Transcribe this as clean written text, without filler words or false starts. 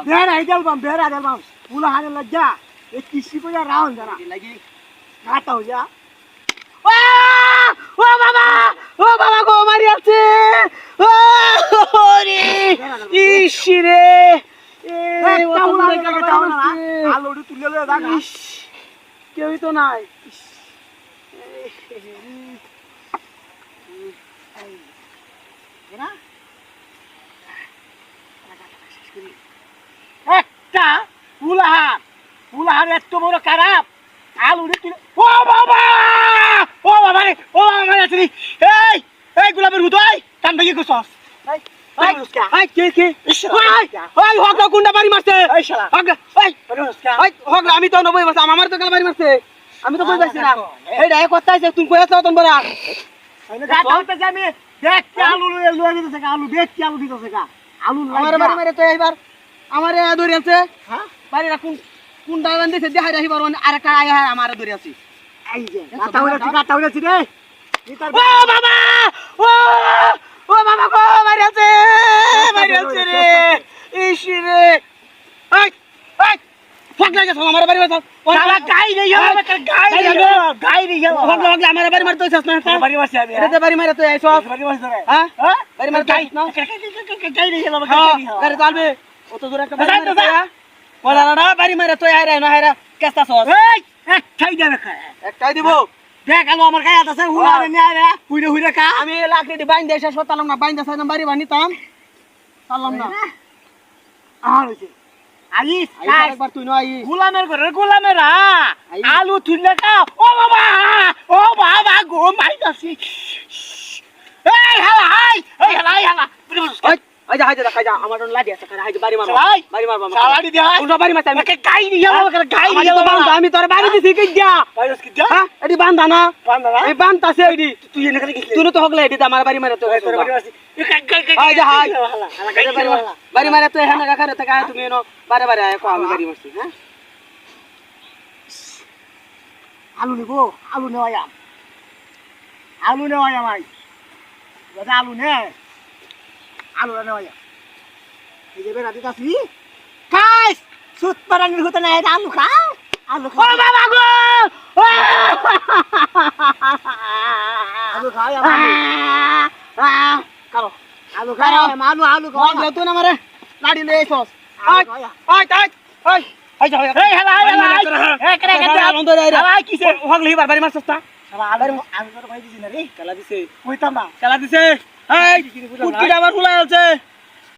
বেড়া আইডাল বাম পুলা হারে লজ্জা এই কিসি কইয়া রাউন্ড জানা লাগি কাটা হই যা ও বাবা গো মারি আছে ও রে ইশরে আলুড়ি তুলে লয়ে দাও কেউই তো নাই না একটা পুলাহার এত বড় খারাপ আলুড়ি তুলে ও বাবা রে ও বাবা রে এই গোলাপের হুদয় কান ভাই কি করছস আমি তো নবই বসা আমার তো গালবাড়ি মারছে আমি তো কই যাচ্ছি না এই ডাই কথা আছে তুমি কই আছো তন বড়া গাটাতে যামি দেখ কি আলু লয়ে দিতেছে আলু দেখ কি আলু দিতেছে আলু আমার বাড়ি মারে তো এইবার আমারে ধরে আছে হ্যাঁ বাড়িরা কোন দাওয়ান দিছে দেখাই রাখি পারো আর কা আয় আমারে ধরে আছে এই যে গাটা হইছে রে ও বাবা গো মারি আছে রে ইশরে এই ফক লাগে আমার বাড়ি মারছ শালা গাই নেই হবে গাই নেই ফক লাগে আমার বাড়ি মারতে হইছস না বাড়ি মারছি আমি এতে বাড়ি মারতে আইছস বাড়ি মারছ রে হ্যাঁ বাড়ি মারতে গাই না গাই নেই হবে গাড়ি চলবে অত দূর একটা বাড়ি মারতে ওলা না বাড়ি মারতে আইরা না আইরা কেসটা সস এই একটাই দেবে একটাই দিব দেখ আলো আমার গায়ে আছে হুড়ারে নিয়ে আরে হুইরে কা আমি লাকড়ি দি বাইন দেশ সতালাম না বাইন দেশ না বাড়ি বানিতাম তালাম না আর হইছে আইস একবার তুই নয় গোলামের ঘরে গোলামেরা আলু তুললে কা ও বাবা গো মাইতাছি এই হালা আই যা খাই যা আমার লাডি আছে খাই বাড়ি মারবা বাড়ি মারবা লাডি দে উল্টা বাড়ি মারতে আমি গাই নি যাবো আমি তোর বাড়ি দিছি কি যা ভাইরাস কি যা হ্যাঁ এডি বান্দা না এই বান্দাছে এডি তুই এনে খালি তুই তো হগলে এডি আমার বাড়ি মারতে তোর বাড়ি মারছি আই যা বাড়ি মারে তো এখানে রাখারে থেকে তুমি এনো বারে আয় কো আমি বাড়ি মারছি হ্যাঁ আলু নিবো আলু নেওয়া ভাই দাদা আলু নে আলু নেওয়া এই যে বেড়া দিতাছি গাইস সুত পারাঙ্গি হতে না আলু খাও ও বাবা গো আলু খাও কালো আলু খাও আলু খাও তুই না মারে লাড়ি লই আইছস আই যা এই হেলা একরে গেতে বন্ধ রে আই কিছে হগলি বাড়ি মারছস তা আবার আমি তোর ভাই দিছি না রে কালা দিছে কইতাম না কালা দিছে এই কুটকি আবার ফুলাই আছে